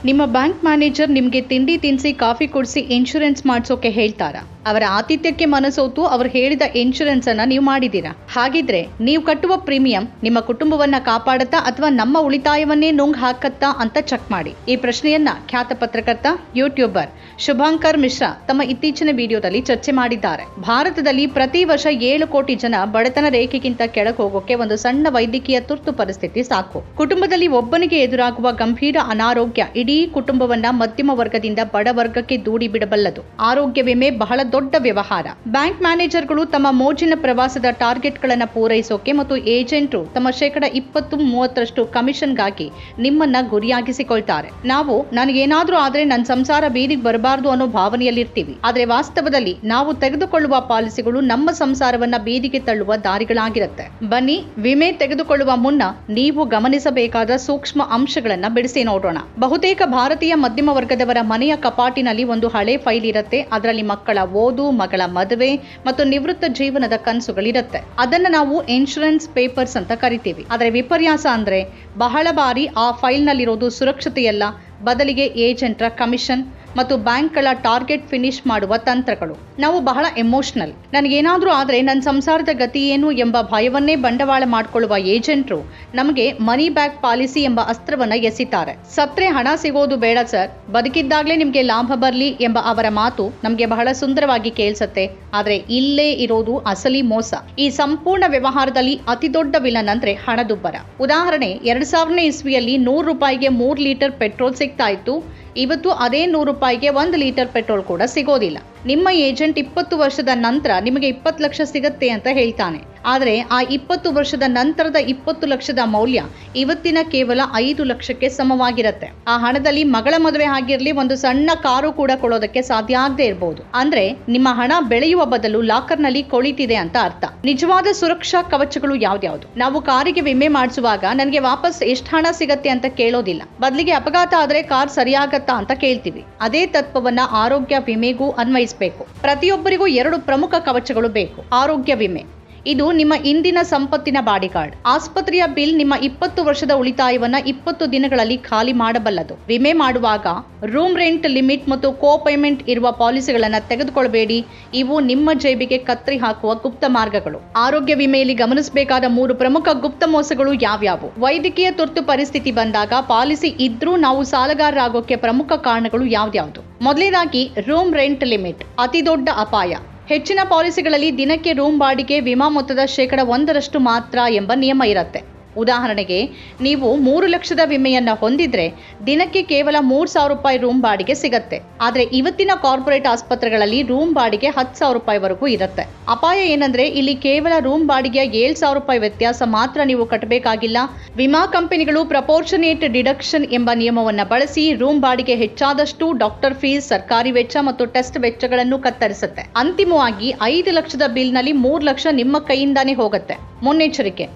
ನಿಮ್ಮ bank manager ನಿಮಗೆ ತಿಂಡಿ ತಿನ್ನಿಸಿ ಕಾಫಿ ಕುಡಿಸಿ ಇನ್ಶೂರೆನ್ಸ್ ಮಾಡಿಸೋಕೆ ಹೇಳ್ತಾರಾ? ಅವರ ಆತಿಥ್ಯಕ್ಕೆ ಮನಸೋತು ಅವರು ಹೇಳಿದ ಇನ್ಶೂರೆನ್ಸ್ ಅನ್ನ ನೀವು ಮಾಡಿದ್ದೀರಾ? ಹಾಗಿದ್ರೆ ನೀವು ಕಟ್ಟುವ ಪ್ರೀಮಿಯಂ ನಿಮ್ಮ ಕುಟುಂಬವನ್ನ ಕಾಪಾಡುತ್ತಾ ಅಥವಾ ನಮ್ಮ ಉಳಿತಾಯವನ್ನೇ ನುಂಗ್ ಹಾಕತ್ತಾ ಅಂತ ಚೆಕ್ ಮಾಡಿ. ಈ ಪ್ರಶ್ನೆಯನ್ನ ಖ್ಯಾತ ಪತ್ರಕರ್ತ ಯೂಟ್ಯೂಬರ್ ಶುಭಾಂಕರ್ ಮಿಶ್ರಾ ತಮ್ಮ ಇತ್ತೀಚಿನ ವಿಡಿಯೋದಲ್ಲಿ ಚರ್ಚೆ ಮಾಡಿದ್ದಾರೆ. ಭಾರತದಲ್ಲಿ ಪ್ರತಿ ವರ್ಷ 7 ಕೋಟಿ ಜನ ಬಡತನ ರೇಖೆಗಿಂತ ಕೆಳಗೆ ಹೋಗೋಕೆ ಒಂದು ಸಣ್ಣ ವೈದ್ಯಕೀಯ ತುರ್ತು ಪರಿಸ್ಥಿತಿ ಸಾಕು. ಕುಟುಂಬದಲ್ಲಿ ಒಬ್ಬನಿಗೆ ಎದುರಾಗುವ ಗಂಭೀರ ಅನಾರೋಗ್ಯ ಇಡೀ ಕುಟುಂಬವನ್ನ ಮಧ್ಯಮ ವರ್ಗದಿಂದ ಬಡ ವರ್ಗಕ್ಕೆ ದೂಡಿ ಬಿಡಬಲ್ಲದು. ಆರೋಗ್ಯ ವಿಮೆ ಬಹಳ ದೊಡ್ಡ ವ್ಯವಹಾರ. ಬ್ಯಾಂಕ್ ಮ್ಯಾನೇಜರ್ಗಳು ತಮ್ಮ ಮೋಜಿನ ಪ್ರವಾಸದ ಟಾರ್ಗೆಟ್ಗಳನ್ನು ಪೂರೈಸೋಕೆ ಮತ್ತು ಏಜೆಂಟರು ತಮ್ಮ 20-30% ಕಮಿಷನ್ಗಾಗಿ ನಿಮ್ಮನ್ನ ಗುರಿಯಾಗಿಸಿಕೊಳ್ತಾರೆ. ನಾವು ನನಗೇನಾದ್ರೂ ಆದ್ರೆ ನನ್ನ ಸಂಸಾರ ಬೀದಿಗೆ ಬರಬಾರದು ಅನ್ನೋ ಭಾವನೆಯಲ್ಲಿರ್ತೀವಿ. ಆದ್ರೆ ವಾಸ್ತವದಲ್ಲಿ ನಾವು ತೆಗೆದುಕೊಳ್ಳುವ ಪಾಲಿಸಿಗಳು ನಮ್ಮ ಸಂಸಾರವನ್ನ ಬೀದಿಗೆ ತಳ್ಳುವ ದಾರಿಗಳಾಗಿರುತ್ತೆ. ಬನ್ನಿ, ವಿಮೆ ತೆಗೆದುಕೊಳ್ಳುವ ಮುನ್ನ ನೀವು ಗಮನಿಸಬೇಕಾದ ಸೂಕ್ಷ್ಮ ಅಂಶಗಳನ್ನ ಬಿಡಿಸಿ ನೋಡೋಣ. ಬಹುತೇಕ ಭಾರತೀಯ ಮಧ್ಯಮ ವರ್ಗದವರ ಮನೆಯ ಕಪಾಟಿನಲ್ಲಿ ಒಂದು ಹಳೆ ಫೈಲ್ ಇರುತ್ತೆ. ಅದರಲ್ಲಿ ಮಕ್ಕಳ ಓದು, ಮಗಳ ಮದುವೆ ಮತ್ತು ನಿವೃತ್ತ ಜೀವನದ ಕನಸುಗಳಿರುತ್ತೆ. ಅದನ್ನ ನಾವು ಇನ್ಶೂರೆನ್ಸ್ ಪೇಪರ್ಸ್ ಅಂತ ಕರಿತೀವಿ. ಆದರೆ ವಿಪರ್ಯಾಸ ಅಂದ್ರೆ ಬಹಳ ಬಾರಿ ಆ ಫೈಲ್ ನಲ್ಲಿರೋದು ಸುರಕ್ಷತೆಯಲ್ಲ, ಬದಲಿಗೆ ಏಜೆಂಟ್ರ ಕಮಿಷನ್ ಮತ್ತು ಬ್ಯಾಂಕ್ಗಳ ಟಾರ್ಗೆಟ್ ಫಿನಿಶ್ ಮಾಡುವ ತಂತ್ರಗಳು. ನಾವು ಬಹಳ ಎಮೋಷನಲ್. ನನಗೇನಾದ್ರೂ ಆದ್ರೆ ನನ್ನ ಸಂಸಾರದ ಗತಿ ಏನು ಎಂಬ ಭಯವನ್ನೇ ಬಂಡವಾಳ ಮಾಡಿಕೊಳ್ಳುವ ಏಜೆಂಟ್ರು ನಮಗೆ ಮನಿ ಬ್ಯಾಕ್ ಪಾಲಿಸಿ ಎಂಬ ಅಸ್ತ್ರವನ್ನ ಎಸಿತಾರೆ. ಸತ್ರೆ ಹಣ ಸಿಗೋದು ಬೇಡ ಸರ್, ಬದುಕಿದ್ದಾಗಲೇ ನಿಮ್ಗೆ ಲಾಭ ಬರ್ಲಿ ಎಂಬ ಅವರ ಮಾತು ನಮ್ಗೆ ಬಹಳ ಸುಂದರವಾಗಿ ಕೇಳಿಸುತ್ತೆ. ಆದ್ರೆ ಇಲ್ಲೇ ಇರೋದು ಅಸಲಿ ಮೋಸ. ಈ ಸಂಪೂರ್ಣ ವ್ಯವಹಾರದಲ್ಲಿ ಅತಿ ದೊಡ್ಡ ವಿಲನ್ ಅಂದ್ರೆ ಹಣದುಬ್ಬರ. ಉದಾಹರಣೆ, 2000ನೇ ಇಸ್ವಿಯಲ್ಲಿ 100 ರೂಪಾಯಿಗೆ 3 ಲೀಟರ್ ಪೆಟ್ರೋಲ್ ಸಿಗ್ತಾ ಇತ್ತು. ಇವತ್ತು ಅದೇ 100 ರೂಪಾಯಿಗೆ 1 ಲೀಟರ್ ಪೆಟ್ರೋಲ್ ಕೂಡ ಸಿಗೋದಿಲ್ಲ. ನಿಮ್ಮ ಏಜೆಂಟ್ 20 ವರ್ಷದ ನಂತರ ನಿಮಗೆ 20 ಲಕ್ಷ ಸಿಗತ್ತೆ ಅಂತ ಹೇಳ್ತಾನೆ. ಆದ್ರೆ ಆ 20 ವರ್ಷದ ನಂತರದ 20 ಲಕ್ಷದ ಮೌಲ್ಯ ಇವತ್ತಿನ ಕೇವಲ 5 ಲಕ್ಷಕ್ಕೆ ಸಮವಾಗಿರುತ್ತೆ. ಆ ಹಣದಲ್ಲಿ ಮಗಳ ಮದುವೆ ಆಗಿರ್ಲಿ, ಒಂದು ಸಣ್ಣ ಕಾರು ಕೂಡ ಕೊಡೋದಕ್ಕೆ ಸಾಧ್ಯ ಆಗದೆ ಇರಬಹುದು. ಅಂದ್ರೆ ನಿಮ್ಮ ಹಣ ಬೆಳೆಯುವ ಬದಲು ಲಾಕರ್ ನಲ್ಲಿ ಕೊಳಿತಿದೆ ಅಂತ ಅರ್ಥ. ನಿಜವಾದ ಸುರಕ್ಷಾ ಕವಚಗಳು ಯಾವ್ದ್ಯಾವ್ದು? ನಾವು ಕಾರಿಗೆ ವಿಮೆ ಮಾಡಿಸುವಾಗ ನನಗೆ ವಾಪಸ್ ಎಷ್ಟು ಹಣ ಸಿಗತ್ತೆ ಅಂತ ಕೇಳೋದಿಲ್ಲ. ಬದಲಿಗೆ ಅಪಘಾತ ಆದ್ರೆ ಕಾರ್ ಸರಿಯಾಗತ್ತಾ ಅಂತ ಕೇಳ್ತೀವಿ. ಅದೇ ತತ್ವವನ್ನ ಆರೋಗ್ಯ ವಿಮೆಗೂ ಅನ್ವಯಿಸಬೇಕು. ಪ್ರತಿಯೊಬ್ಬರಿಗೂ 2 ಪ್ರಮುಖ ಕವಚಗಳು ಬೇಕು. ಆರೋಗ್ಯ ವಿಮೆ, ಇದು ನಿಮ್ಮ ಇಂದಿನ ಸಂಪತ್ತಿನ ಬಾಡಿಗಾರ್ಡ್. ಆಸ್ಪತ್ರೆಯ ಬಿಲ್ ನಿಮ್ಮ 20 ವರ್ಷದ ಉಳಿತಾಯವನ್ನ 20 ದಿನಗಳಲ್ಲಿ ಖಾಲಿ ಮಾಡಬಲ್ಲದು. ವಿಮೆ ಮಾಡುವಾಗ ರೂಮ್ ರೆಂಟ್ ಲಿಮಿಟ್ ಮತ್ತು ಕೋ ಪೇಮೆಂಟ್ ಇರುವ ಪಾಲಿಸಿಗಳನ್ನ ತೆಗೆದುಕೊಳ್ಳಬೇಡಿ. ಇವು ನಿಮ್ಮ ಜೇಬಿಗೆ ಕತ್ತರಿ ಹಾಕುವ ಗುಪ್ತ ಮಾರ್ಗಗಳು. ಆರೋಗ್ಯ ವಿಮೆಯಲ್ಲಿ ಗಮನಿಸಬೇಕಾದ 3 ಪ್ರಮುಖ ಗುಪ್ತ ಮೋಸಗಳು ಯಾವ್ಯಾವು? ವೈದ್ಯಕೀಯ ತುರ್ತು ಪರಿಸ್ಥಿತಿ ಬಂದಾಗ ಪಾಲಿಸಿ ಇದ್ರೂ ನಾವು ಸಾಲಗಾರರಾಗೋಕೆ ಪ್ರಮುಖ ಕಾರಣಗಳು ಯಾವ್ದ್ಯಾವ್ದು? ಮೊದಲನೇದಾಗಿ ರೂಮ್ ರೆಂಟ್ ಲಿಮಿಟ್, ಅತಿ ದೊಡ್ಡ ಅಪಾಯ. ಹೆಚ್ಚಿನ ಪಾಲಿಸಿಗಳಲ್ಲಿ ದಿನಕ್ಕೆ ರೂಮ್ ಬಾಡಿಗೆ ವಿಮಾ ಮೊತ್ತದ 1% ಮಾತ್ರ ಎಂಬ ನಿಯಮ ಇರುತ್ತೆ. ಉದಾಹರಣೆಗೆ, ನೀವು 3 ಲಕ್ಷದ ವಿಮೆಯನ್ನ ಹೊಂದಿದ್ರೆ ದಿನಕ್ಕೆ ಕೇವಲ 3,000 ರೂಪಾಯಿ ರೂಮ್ ಬಾಡಿಗೆ ಸಿಗತ್ತೆ. ಆದ್ರೆ ಇವತ್ತಿನ ಕಾರ್ಪೊರೇಟ್ ಆಸ್ಪತ್ರೆಗಳಲ್ಲಿ ರೂಮ್ ಬಾಡಿಗೆ 10,000 ರೂಪಾಯಿವರೆಗೂ ಇರುತ್ತೆ. ಅಪಾಯ ಏನಂದ್ರೆ ಇಲ್ಲಿ ಕೇವಲ ರೂಮ್ ಬಾಡಿಗೆಯ 7,000 ರೂಪಾಯಿ ವ್ಯತ್ಯಾಸ ಮಾತ್ರ ನೀವು ಕಟ್ಟಬೇಕಾಗಿಲ್ಲ. ವಿಮಾ ಕಂಪನಿಗಳು ಪ್ರಪೋರ್ಷನೇಟ್ ಡಿಡಕ್ಷನ್ ಎಂಬ ನಿಯಮವನ್ನ ಬಳಸಿ ರೂಮ್ ಬಾಡಿಗೆ ಹೆಚ್ಚಾದಷ್ಟು ಡಾಕ್ಟರ್ ಫೀಸ್, ಸರ್ಕಾರಿ ವೆಚ್ಚ ಮತ್ತು ಟೆಸ್ಟ್ ವೆಚ್ಚಗಳನ್ನು ಕತ್ತರಿಸುತ್ತೆ. ಅಂತಿಮವಾಗಿ 5 ಲಕ್ಷದ ಬಿಲ್ ನಲ್ಲಿ 3 ಲಕ್ಷ ನಿಮ್ಮ ಕೈಯಿಂದಾನೇ ಹೋಗುತ್ತೆ. ಮುನ್ನೆಚ್ಚರಿಕೆ,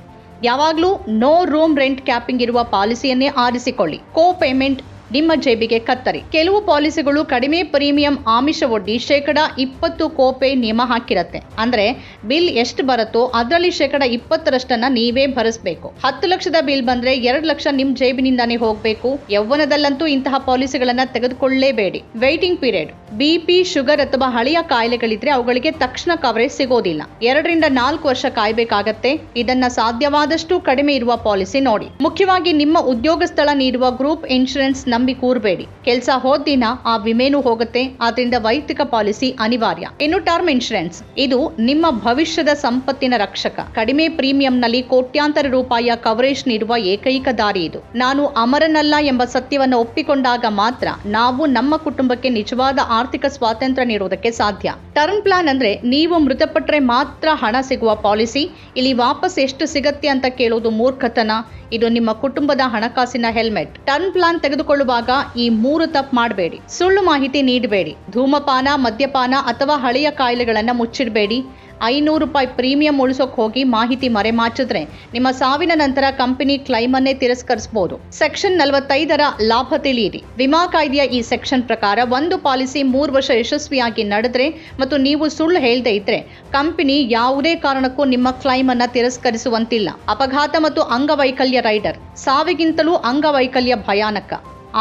ಯಾವಾಗಲೂ ನೋ ರೂಮ್ ರೆಂಟ್ ಕ್ಯಾಪಿಂಗ್ ಇರುವ ಪಾಲಿಸಿಯನ್ನೇ ಆರಿಸಿಕೊಳ್ಳಿ. ಕೋ ಪೇಮೆಂಟ್ ನಿಮ್ಮ ಜೇಬಿಗೆ ಕತ್ತರಿ. ಕೆಲವು ಪಾಲಿಸಿಗಳು ಕಡಿಮೆ ಪ್ರೀಮಿಯಂ ಆಮಿಷ ಒಡ್ಡಿ 20% ಕೋಪೆ ನಿಯಮ ಹಾಕಿರತ್ತೆ. ಅಂದ್ರೆ ಬಿಲ್ ಎಷ್ಟು ಬರುತ್ತೋ ಅದರಲ್ಲಿ 20% ನೀವೇ ಭರಿಸಬೇಕು. 10 ಲಕ್ಷದ ಬಿಲ್ ಬಂದ್ರೆ 2 ಲಕ್ಷ ನಿಮ್ ಜೇಬಿನಿಂದಾನೇ ಹೋಗ್ಬೇಕು. ಯೌವನದಲ್ಲಂತೂ ಇಂತಹ ಪಾಲಿಸಿಗಳನ್ನ ತೆಗೆದುಕೊಳ್ಳಲೇಬೇಡಿ. ವೇಟಿಂಗ್ ಪೀರಿಯಡ್, ಬಿಪಿ, ಶುಗರ್ ಅಥವಾ ಹಳೆಯ ಕಾಯಿಲೆಗಳಿದ್ರೆ ಅವುಗಳಿಗೆ ತಕ್ಷಣ ಕವರೇಜ್ ಸಿಗೋದಿಲ್ಲ. 2-4 ವರ್ಷ ಕಾಯ್ಬೇಕಾಗತ್ತೆ. ಇದನ್ನ ಸಾಧ್ಯವಾದಷ್ಟು ಕಡಿಮೆ ಇರುವ ಪಾಲಿಸಿ ನೋಡಿ. ಮುಖ್ಯವಾಗಿ ನಿಮ್ಮ ಉದ್ಯೋಗ ಸ್ಥಳ ನೀಡುವ ಗ್ರೂಪ್ ಇನ್ಶೂರೆನ್ಸ್ ನಂಬಿ ಕೂರ್ಬೇಡಿ. ಕೆಲಸ ಹೋದಿನ ಆ ವಿಮೆನೂ ಹೋಗುತ್ತೆ. ಆದ್ರಿಂದ ವೈಯಕ್ತಿಕ ಪಾಲಿಸಿ ಅನಿವಾರ್ಯ. ಇನ್ನು ಟರ್ಮ್ ಇನ್ಶೂರೆನ್ಸ್, ಇದು ನಿಮ್ಮ ಭವಿಷ್ಯದ ಸಂಪತ್ತಿನ ರಕ್ಷಕ. ಕಡಿಮೆ ಪ್ರೀಮಿಯಂ ನಲ್ಲಿ ಕೋಟ್ಯಾಂತರ ರೂಪಾಯಿಯ ಕವರೇಜ್ ನೀಡುವ ಏಕೈಕ ದಾರಿ ಇದು. ನಾನು ಅಮರನಲ್ಲ ಎಂಬ ಸತ್ಯವನ್ನು ಒಪ್ಪಿಕೊಂಡಾಗ ಮಾತ್ರ ನಾವು ನಮ್ಮ ಕುಟುಂಬಕ್ಕೆ ನಿಜವಾದ ಆರ್ಥಿಕ ಸ್ವಾತಂತ್ರ್ಯ ನೀಡುವುದಕ್ಕೆ ಸಾಧ್ಯ. ಟರ್ಮ್ ಪ್ಲಾನ್ ಅಂದ್ರೆ ನೀವು ಮೃತಪಟ್ಟರೆ ಮಾತ್ರ ಹಣ ಸಿಗುವ ಪಾಲಿಸಿ. ಇಲ್ಲಿ ವಾಪಸ್ ಎಷ್ಟು ಸಿಗತ್ತೆ ಅಂತ ಕೇಳೋದು ಮೂರ್ಖತನ. ಇದು ನಿಮ್ಮ ಕುಟುಂಬದ ಹಣಕಾಸಿನ ಹೆಲ್ಮೆಟ್. ಟರ್ಮ್ ಪ್ಲಾನ್ ತೆಗೆದುಕೊಳ್ಳುವಾಗ ಈ 3 ತಪ್ಪು ಮಾಡಬೇಡಿ. ಸುಳ್ಳು ಮಾಹಿತಿ ನೀಡಬೇಡಿ. ಧೂಮಪಾನ, ಮದ್ಯಪಾನ ಅಥವಾ ಹಳೆಯ ಕಾಯಿಲೆಗಳನ್ನ ಮುಚ್ಚಿಡಬೇಡಿ. 500 ರೂಪಾಯಿ ಪ್ರೀಮಿಯಂ ಉಳಿಸೋಕೆ ಹೋಗಿ ಮಾಹಿತಿ ಮರೆಮಾಚಿದ್ರೆ ನಿಮ್ಮ ಸಾವಿನ ನಂತರ ಕಂಪನಿ ಕ್ಲೈಮ್ ಅನ್ನೇ ತಿರಸ್ಕರಿಸಬಹುದು. ಸೆಕ್ಷನ್ 45ರ ಲಾಭ ತಿಳಿಯಿರಿ. ವಿಮಾ ಕಾಯ್ದೆಯ ಈ ಸೆಕ್ಷನ್ ಪ್ರಕಾರ ಒಂದು ಪಾಲಿಸಿ 3 ವರ್ಷ ಯಶಸ್ವಿಯಾಗಿ ನಡೆದ್ರೆ ಮತ್ತು ನೀವು ಸುಳ್ಳು ಹೇಳದೇ ಇದ್ರೆ ಕಂಪನಿ ಯಾವುದೇ ಕಾರಣಕ್ಕೂ ನಿಮ್ಮ ಕ್ಲೈಮ್ ಅನ್ನ ತಿರಸ್ಕರಿಸುವಂತಿಲ್ಲ. ಅಪಘಾತ ಮತ್ತು ಅಂಗವೈಕಲ್ಯ ರೈಡರ್, ಸಾವಿಗಿಂತಲೂ ಅಂಗವೈಕಲ್ಯ ಭಯಾನಕ.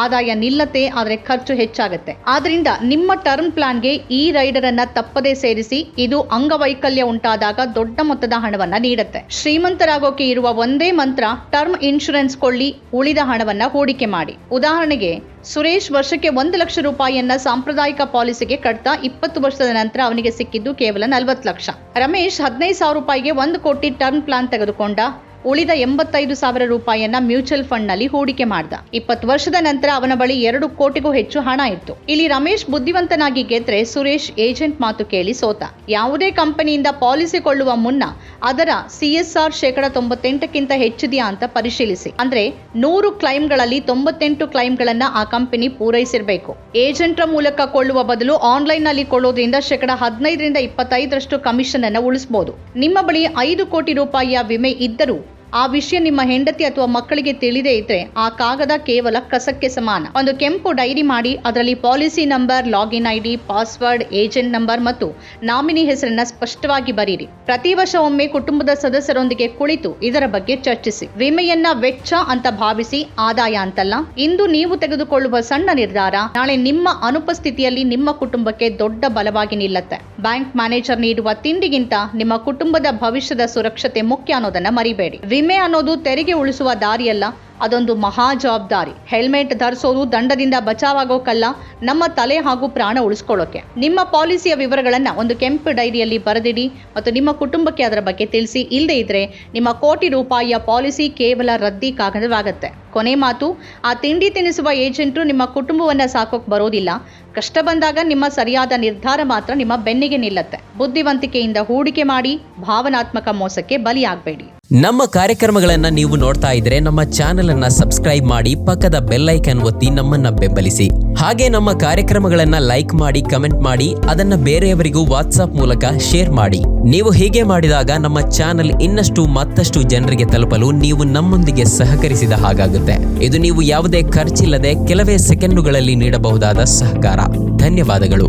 ಆದಾಯ ನಿಲ್ಲತ್ತೆ, ಆದರೆ ಖರ್ಚು ಹೆಚ್ಚಾಗುತ್ತೆ. ಆದ್ರಿಂದ ನಿಮ್ಮ ಟರ್ಮ್ ಪ್ಲಾನ್ಗೆ ಈ ರೈಡರ್ ಅನ್ನ ತಪ್ಪದೇ ಸೇರಿಸಿ. ಇದು ಅಂಗವೈಕಲ್ಯ ಉಂಟಾದಾಗ ದೊಡ್ಡ ಮೊತ್ತದ ಹಣವನ್ನ ನೀಡುತ್ತೆ. ಶ್ರೀಮಂತರಾಗೋಕೆ ಇರುವ ಒಂದೇ ಮಂತ್ರ ಟರ್ಮ್ ಇನ್ಶೂರೆನ್ಸ್ ಕೊಳ್ಳಿ, ಉಳಿದ ಹಣವನ್ನ ಹೂಡಿಕೆ ಮಾಡಿ. ಉದಾಹರಣೆಗೆ ಸುರೇಶ್ ವರ್ಷಕ್ಕೆ 1 ಲಕ್ಷ ರೂಪಾಯಿಯನ್ನ ಸಾಂಪ್ರದಾಯಿಕ ಪಾಲಿಸಿಗೆ ಕಟ್ತಾ 20 ವರ್ಷದ ನಂತರ ಅವನಿಗೆ ಸಿಕ್ಕಿದ್ದು ಕೇವಲ 40 ಲಕ್ಷ. ರಮೇಶ್ 15,000 ರೂಪಾಯಿಗೆ 1 ಕೋಟಿ ಟರ್ಮ್ ಪ್ಲಾನ್ ತೆಗೆದುಕೊಂಡ. ಉಳಿದ 85,000 ರೂಪಾಯಿಯನ್ನ ಮ್ಯೂಚುವಲ್ ಫಂಡ್ ನಲ್ಲಿ ಹೂಡಿಕೆ ಮಾಡ್ದ. 20 ವರ್ಷದ ನಂತರ ಅವನ ಬಳಿ 2 ಕೋಟಿಗೂ ಹೆಚ್ಚು ಹಣ ಇತ್ತು. ಇಲ್ಲಿ ರಮೇಶ್ ಬುದ್ಧಿವಂತನಾಗಿ ಗೆದ್ರೆ ಸುರೇಶ್ ಏಜೆಂಟ್ ಮಾತು ಕೇಳಿ ಸೋತ. ಯಾವುದೇ ಕಂಪನಿಯಿಂದ ಪಾಲಿಸಿ ಕೊಳ್ಳುವ ಮುನ್ನ ಅದರ CSR 98% ಹೆಚ್ಚಿದೆಯಾ ಅಂತ ಪರಿಶೀಲಿಸಿ. ಅಂದ್ರೆ 100 ಕ್ಲೈಮ್ಗಳಲ್ಲಿ 98 ಕ್ಲೈಮ್ಗಳನ್ನ ಆ ಕಂಪನಿ ಪೂರೈಸಿರಬೇಕು. ಏಜೆಂಟ್ರ ಮೂಲಕ ಕೊಳ್ಳುವ ಬದಲು ಆನ್ಲೈನ್ ನಲ್ಲಿ ಕೊಳ್ಳೋದ್ರಿಂದ 15% ಕಮಿಷನ್ ಅನ್ನು ಉಳಿಸಬಹುದು. ನಿಮ್ಮ ಬಳಿ 5 ಕೋಟಿ ರೂಪಾಯಿಯ ವಿಮೆ ಇದ್ದರೂ ಆ ವಿಷಯ ನಿಮ್ಮ ಹೆಂಡತಿ ಅಥವಾ ಮಕ್ಕಳಿಗೆ ತಿಳಿದೇ ಇದ್ರೆ ಆ ಕಾಗದ ಕೇವಲ ಕಸಕ್ಕೆ ಸಮಾನ. ಒಂದು ಕೆಂಪು ಡೈರಿ ಮಾಡಿ ಅದರಲ್ಲಿ policy number, login ID, password, agent number ಮತ್ತು ನಾಮಿನಿ ಹೆಸರನ್ನ ಸ್ಪಷ್ಟವಾಗಿ ಬರೀರಿ. ಪ್ರತಿ ವರ್ಷ ಒಮ್ಮೆ ಕುಟುಂಬದ ಸದಸ್ಯರೊಂದಿಗೆ ಕುಳಿತು ಇದರ ಬಗ್ಗೆ ಚರ್ಚಿಸಿ. ವಿಮೆಯನ್ನ ವೆಚ್ಚ ಅಂತ ಭಾವಿಸಿ, ಆದಾಯ ಅಂತಲ್ಲ. ಇಂದು ನೀವು ತೆಗೆದುಕೊಳ್ಳುವ ಸಣ್ಣ ನಿರ್ಧಾರ ನಾಳೆ ನಿಮ್ಮ ಅನುಪಸ್ಥಿತಿಯಲ್ಲಿ ನಿಮ್ಮ ಕುಟುಂಬಕ್ಕೆ ದೊಡ್ಡ ಬಲವಾಗಿ ನಿಲ್ಲುತ್ತೆ. ಬ್ಯಾಂಕ್ ಮ್ಯಾನೇಜರ್ ನೀಡುವ ತಿಂಡಿಗಿಂತ ನಿಮ್ಮ ಕುಟುಂಬದ ಭವಿಷ್ಯದ ಸುರಕ್ಷತೆ ಮುಖ್ಯ ಅನ್ನೋದನ್ನ ಮರಿಬೇಡಿ. ವಿಮೆ ಅನ್ನೋದು ತೆರಿಗೆ ಉಳಿಸುವ ದಾರಿಯಲ್ಲ, ಅದೊಂದು ಮಹಾ ಜವಾಬ್ದಾರಿ. ಹೆಲ್ಮೆಟ್ ಧರಿಸೋದು ದಂಡದಿಂದ ಬಚಾವಾಗೋಕಲ್ಲ, ನಮ್ಮ ತಲೆ ಹಾಗೂ ಪ್ರಾಣ ಉಳಿಸ್ಕೊಳ್ಳೋಕೆ. ನಿಮ್ಮ ಪಾಲಿಸಿಯ ವಿವರಗಳನ್ನ ಒಂದು ಕೆಂಪು ಡೈರಿಯಲ್ಲಿ ಬರೆದಿಡಿ ಮತ್ತು ನಿಮ್ಮ ಕುಟುಂಬಕ್ಕೆ ಅದರ ಬಗ್ಗೆ ತಿಳಿಸಿ. ಇಲ್ಲದೇ ಇದ್ರೆ ನಿಮ್ಮ ಕೋಟಿ ರೂಪಾಯಿಯ ಪಾಲಿಸಿ ಕೇವಲ ರದ್ದಿ ಕಾಗದವಾಗುತ್ತೆ. ಕೊನೆ ಮಾತು, ಆ ತಿಂಡಿ ತಿನ್ನಿಸುವ ಏಜೆಂಟ್ರು ನಿಮ್ಮ ಕುಟುಂಬವನ್ನ ಸಾಕೋಕ್ ಬರೋದಿಲ್ಲ. ಕಷ್ಟ ಬಂದಾಗ ನಿಮ್ಮ ಸರಿಯಾದ ನಿರ್ಧಾರ ಮಾತ್ರ ನಿಮ್ಮ ಬೆನ್ನಿಗೆ ನಿಲ್ಲತ್ತೆ. ಬುದ್ಧಿವಂತಿಕೆಯಿಂದ ಹೂಡಿಕೆ ಮಾಡಿ, ಭಾವನಾತ್ಮಕ ಮೋಸಕ್ಕೆ ಬಲಿಯಾಗಬೇಡಿ. ನಮ್ಮ ಕಾರ್ಯಕ್ರಮಗಳನ್ನ ನೀವು ನೋಡ್ತಾ ಇದ್ರೆ ನಮ್ಮ ಚಾನೆಲ್ ಅನ್ನ ಸಬ್ಸ್ಕ್ರೈಬ್ ಮಾಡಿ, ಪಕ್ಕದ ಬೆಲ್ ಐಕಾನ್ ಒತ್ತಿ ನಮ್ಮನ್ನ ಬೆಂಬಲಿಸಿ. ಹಾಗೆ ನಮ್ಮ ಕಾರ್ಯಕ್ರಮಗಳನ್ನ ಲೈಕ್ ಮಾಡಿ, ಕಮೆಂಟ್ ಮಾಡಿ, ಅದನ್ನ ಬೇರೆಯವರಿಗೂ ವಾಟ್ಸ್ಆಪ್ ಮೂಲಕ ಶೇರ್ ಮಾಡಿ. ನೀವು ಹೀಗೆ ಮಾಡಿದಾಗ ನಮ್ಮ ಚಾನೆಲ್ ಮತ್ತಷ್ಟು ಜನರಿಗೆ ತಲುಪಲು ನೀವು ನಮ್ಮೊಂದಿಗೆ ಸಹಕರಿಸಿದ ಹಾಗಾಗುತ್ತೆ. ಇದು ನೀವು ಯಾವುದೇ ಖರ್ಚಿಲ್ಲದೆ ಕೆಲವೇ ಸೆಕೆಂಡುಗಳಲ್ಲಿ ನೀಡಬಹುದಾದ ಸಹಕಾರ. ಧನ್ಯವಾದಗಳು.